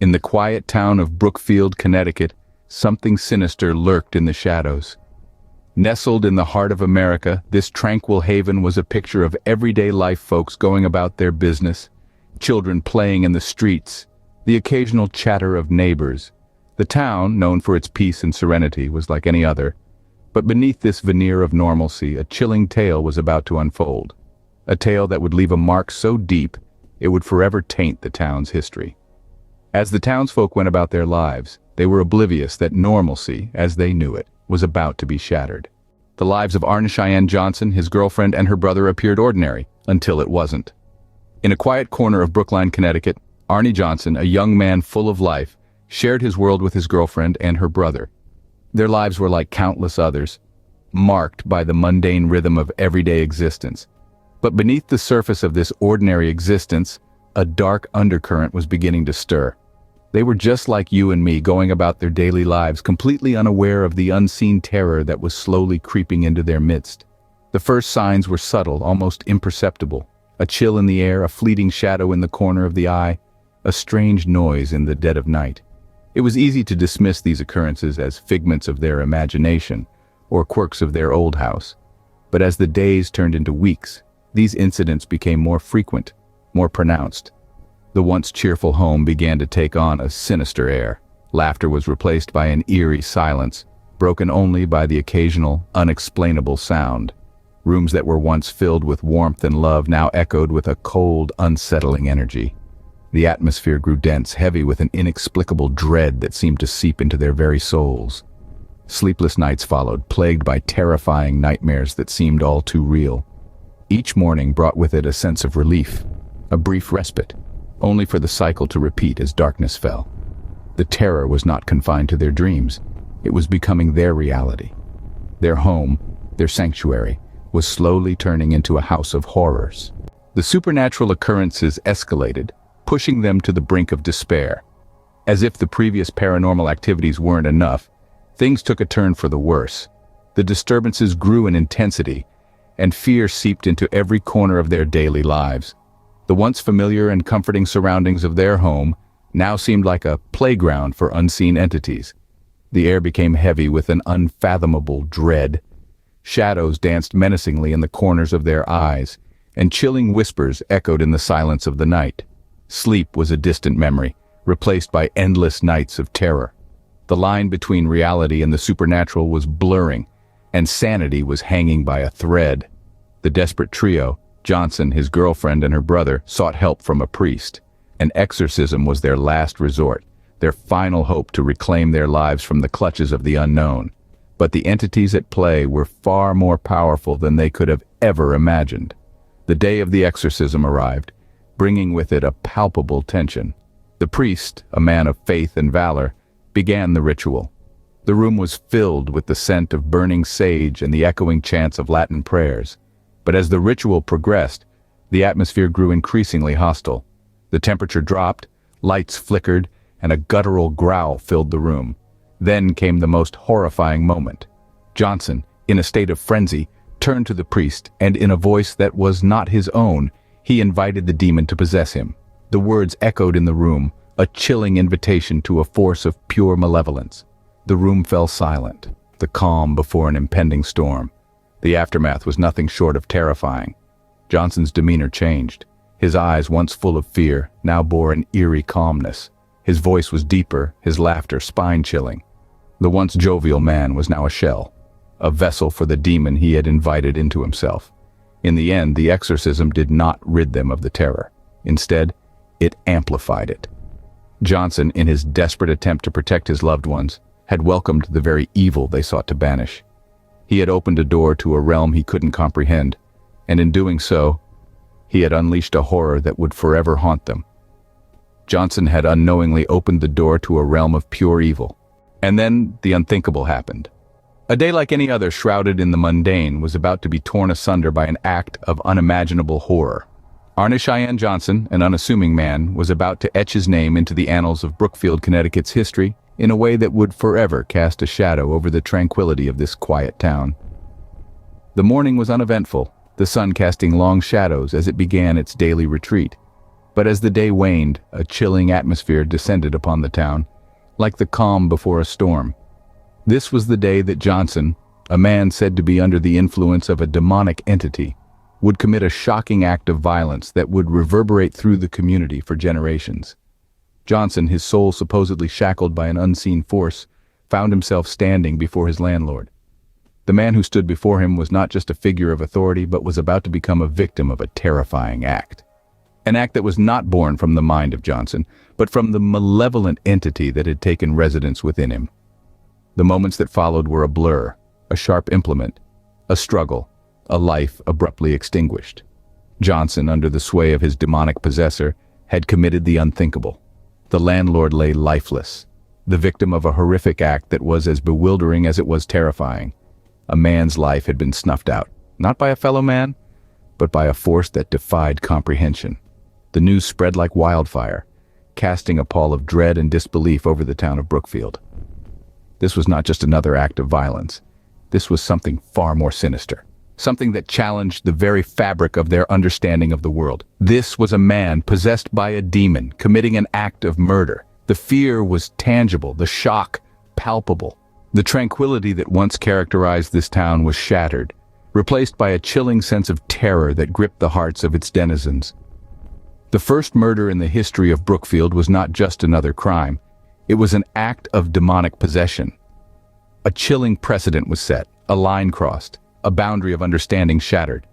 In the quiet town of Brookfield, Connecticut, something sinister lurked in the shadows. Nestled in the heart of America, this tranquil haven was a picture of everyday life, folks going about their business, children playing in the streets, the occasional chatter of neighbors. The town, known for its peace and serenity, was like any other, but beneath this veneer of normalcy, a chilling tale was about to unfold. A tale that would leave a mark so deep, it would forever taint the town's history. As the townsfolk went about their lives, they were oblivious that normalcy, as they knew it, was about to be shattered. The lives of Arnie Cheyenne Johnson, his girlfriend, and her brother appeared ordinary, until it wasn't. In a quiet corner of Brookline, Connecticut, Arnie Johnson, a young man full of life, shared his world with his girlfriend and her brother. Their lives were like countless others, marked by the mundane rhythm of everyday existence. But beneath the surface of this ordinary existence, a dark undercurrent was beginning to stir. They were just like you and me, going about their daily lives, completely unaware of the unseen terror that was slowly creeping into their midst. The first signs were subtle, almost imperceptible. A chill in the air, a fleeting shadow in the corner of the eye, a strange noise in the dead of night. It was easy to dismiss these occurrences as figments of their imagination, or quirks of their old house. But as the days turned into weeks, these incidents became more frequent, more pronounced. The once cheerful home began to take on a sinister air. Laughter was replaced by an eerie silence, broken only by the occasional, unexplainable sound. Rooms that were once filled with warmth and love now echoed with a cold, unsettling energy. The atmosphere grew dense, heavy with an inexplicable dread that seemed to seep into their very souls. Sleepless nights followed, plagued by terrifying nightmares that seemed all too real. Each morning brought with it a sense of relief, a brief respite, only for the cycle to repeat as darkness fell. The terror was not confined to their dreams. It was becoming their reality. Their home, their sanctuary, was slowly turning into a house of horrors. The supernatural occurrences escalated, pushing them to the brink of despair. As if the previous paranormal activities weren't enough, things took a turn for the worse. The disturbances grew in intensity, and fear seeped into every corner of their daily lives. The once familiar and comforting surroundings of their home now seemed like a playground for unseen entities. The air became heavy with an unfathomable dread. Shadows danced menacingly in the corners of their eyes, and chilling whispers echoed in the silence of the night. Sleep was a distant memory, replaced by endless nights of terror. The line between reality and the supernatural was blurring, and sanity was hanging by a thread. The desperate trio, Johnson, his girlfriend, and her brother, sought help from a priest. An exorcism was their last resort, their final hope to reclaim their lives from the clutches of the unknown. But the entities at play were far more powerful than they could have ever imagined. The day of the exorcism arrived, bringing with it a palpable tension. The priest, a man of faith and valor, began the ritual. The room was filled with the scent of burning sage and the echoing chants of Latin prayers. But as the ritual progressed, the atmosphere grew increasingly hostile. The temperature dropped, lights flickered, and a guttural growl filled the room. Then came the most horrifying moment. Johnson, in a state of frenzy, turned to the priest, and in a voice that was not his own, he invited the demon to possess him. The words echoed in the room, a chilling invitation to a force of pure malevolence. The room fell silent, the calm before an impending storm. The aftermath was nothing short of terrifying. Johnson's demeanor changed. His eyes, once full of fear, now bore an eerie calmness. His voice was deeper, his laughter spine-chilling. The once jovial man was now a shell, a vessel for the demon he had invited into himself. In the end, the exorcism did not rid them of the terror. Instead, it amplified it. Johnson, in his desperate attempt to protect his loved ones, had welcomed the very evil they sought to banish. He had opened a door to a realm he couldn't comprehend, and in doing so, he had unleashed a horror that would forever haunt them. Johnson had unknowingly opened the door to a realm of pure evil. And then the unthinkable happened. A day like any other, shrouded in the mundane, was about to be torn asunder by an act of unimaginable horror. Arnie Cheyenne Johnson, an unassuming man, was about to etch his name into the annals of Brookfield, Connecticut's history in a way that would forever cast a shadow over the tranquility of this quiet town. The morning was uneventful, the sun casting long shadows as it began its daily retreat. But as the day waned, a chilling atmosphere descended upon the town, like the calm before a storm. This was the day that Johnson, a man said to be under the influence of a demonic entity, would commit a shocking act of violence that would reverberate through the community for generations. Johnson, his soul supposedly shackled by an unseen force, found himself standing before his landlord. The man who stood before him was not just a figure of authority, but was about to become a victim of a terrifying act. An act that was not born from the mind of Johnson, but from the malevolent entity that had taken residence within him. The moments that followed were a blur, a sharp implement, a struggle, a life abruptly extinguished. Johnson, under the sway of his demonic possessor, had committed the unthinkable. The landlord lay lifeless, the victim of a horrific act that was as bewildering as it was terrifying. A man's life had been snuffed out, not by a fellow man, but by a force that defied comprehension. The news spread like wildfire, casting a pall of dread and disbelief over the town of Brookfield. This was not just another act of violence. This was something far more sinister, something that challenged the very fabric of their understanding of the world. This was a man possessed by a demon, committing an act of murder. The fear was tangible, the shock palpable. The tranquility that once characterized this town was shattered, replaced by a chilling sense of terror that gripped the hearts of its denizens. The first murder in the history of Brookfield was not just another crime. It was an act of demonic possession. A chilling precedent was set, a line crossed, a boundary of understanding shattered.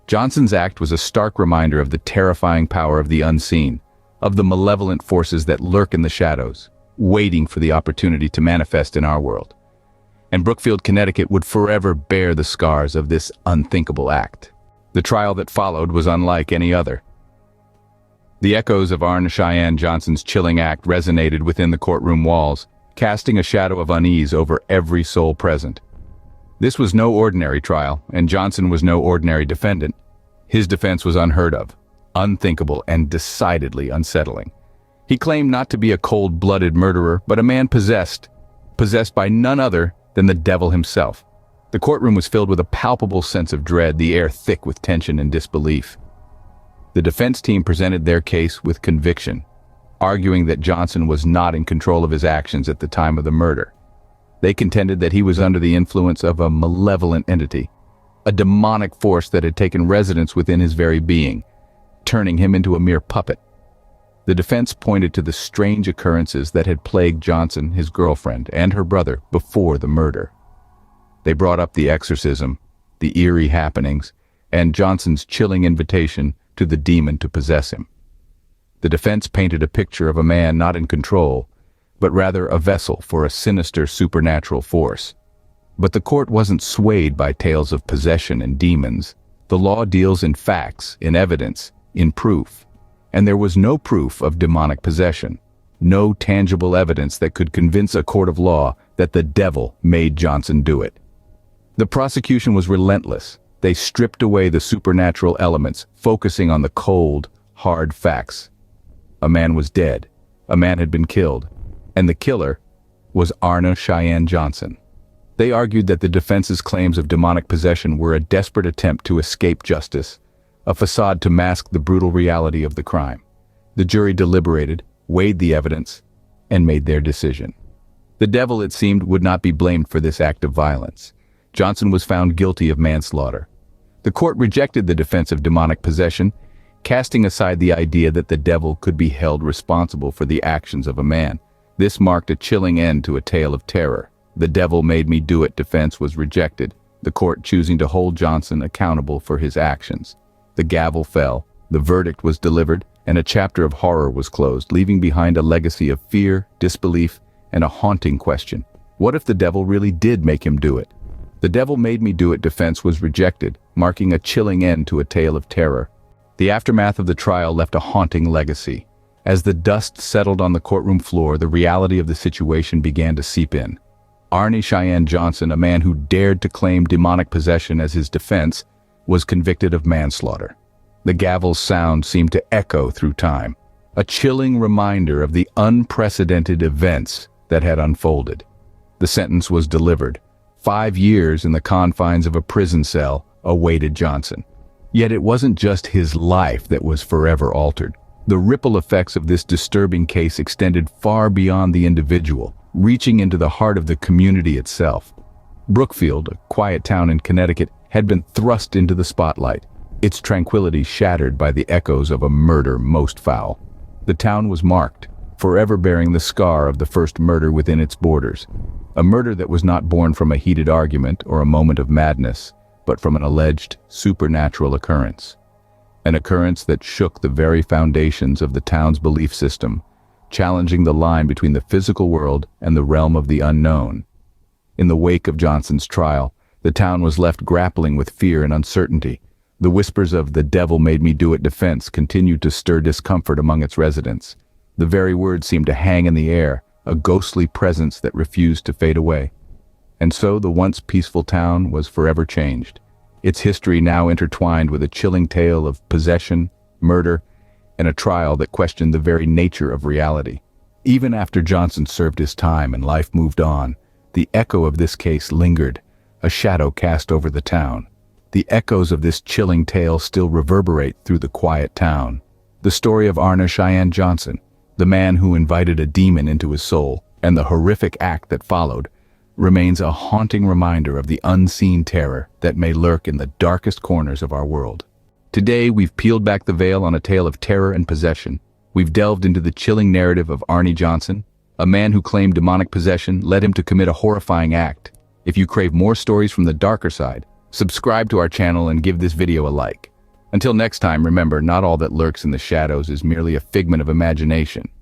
Johnson's act was a stark reminder of the terrifying power of the unseen, of the malevolent forces that lurk in the shadows, waiting for the opportunity to manifest in our world. And Brookfield, Connecticut would forever bear the scars of this unthinkable act. The trial that followed was unlike any other. The echoes of Arne Cheyenne Johnson's chilling act resonated within the courtroom walls, casting a shadow of unease over every soul present. This was no ordinary trial, and Johnson was no ordinary defendant. His defense was unheard of, unthinkable, and decidedly unsettling. He claimed not to be a cold-blooded murderer, but a man possessed by none other than the devil himself. The courtroom was filled with a palpable sense of dread, the air thick with tension and disbelief. The defense team presented their case with conviction, arguing that Johnson was not in control of his actions at the time of the murder. They contended that he was under the influence of a malevolent entity, a demonic force that had taken residence within his very being, turning him into a mere puppet. The defense pointed to the strange occurrences that had plagued Johnson, his girlfriend, and her brother before the murder. They brought up the exorcism, the eerie happenings, and Johnson's chilling invitation to the demon to possess him. The defense painted a picture of a man not in control, but rather a vessel for a sinister supernatural force. But the court wasn't swayed by tales of possession and demons. The law deals in facts, in evidence, in proof. And there was no proof of demonic possession, no tangible evidence that could convince a court of law that the devil made Johnson do it. The prosecution was relentless. They stripped away the supernatural elements, focusing on the cold, hard facts. A man was dead, a man had been killed, and the killer was Arne Cheyenne Johnson. They argued that the defense's claims of demonic possession were a desperate attempt to escape justice, a facade to mask the brutal reality of the crime. The jury deliberated, weighed the evidence, and made their decision. The devil, it seemed, would not be blamed for this act of violence. Johnson was found guilty of manslaughter. The court rejected the defense of demonic possession, casting aside the idea that the devil could be held responsible for the actions of a man. This marked a chilling end to a tale of terror. The devil made me do it defense was rejected, the court choosing to hold Johnson accountable for his actions. The gavel fell, the verdict was delivered, and a chapter of horror was closed, leaving behind a legacy of fear, disbelief, and a haunting question. What if the devil really did make him do it? The devil made me do it defense was rejected, marking a chilling end to a tale of terror. The aftermath of the trial left a haunting legacy. As the dust settled on the courtroom floor, the reality of the situation began to seep in. Arne Cheyenne Johnson, a man who dared to claim demonic possession as his defense, was convicted of manslaughter. The gavel's sound seemed to echo through time, a chilling reminder of the unprecedented events that had unfolded. The sentence was delivered. 5 years in the confines of a prison cell awaited Johnson. Yet it wasn't just his life that was forever altered. The ripple effects of this disturbing case extended far beyond the individual, reaching into the heart of the community itself. Brookfield, a quiet town in Connecticut, had been thrust into the spotlight, its tranquility shattered by the echoes of a murder most foul. The town was marked, forever bearing the scar of the first murder within its borders. A murder that was not born from a heated argument or a moment of madness, but from an alleged supernatural occurrence. An occurrence that shook the very foundations of the town's belief system, challenging the line between the physical world and the realm of the unknown. In the wake of Johnson's trial, the town was left grappling with fear and uncertainty. The whispers of "the devil made me do it" defense continued to stir discomfort among its residents. The very word seemed to hang in the air, a ghostly presence that refused to fade away. And so the once peaceful town was forever changed, its history now intertwined with a chilling tale of possession, murder, and a trial that questioned the very nature of reality. Even after Johnson served his time and life moved on, the echo of this case lingered, a shadow cast over the town. The echoes of this chilling tale still reverberate through the quiet town. The story of Arna Cheyenne Johnson, the man who invited a demon into his soul, and the horrific act that followed, remains a haunting reminder of the unseen terror that may lurk in the darkest corners of our world. Today, we've peeled back the veil on a tale of terror and possession. We've delved into the chilling narrative of Arnie Johnson, a man who claimed demonic possession led him to commit a horrifying act. If you crave more stories from the darker side, subscribe to our channel and give this video a like. Until next time, remember, not all that lurks in the shadows is merely a figment of imagination.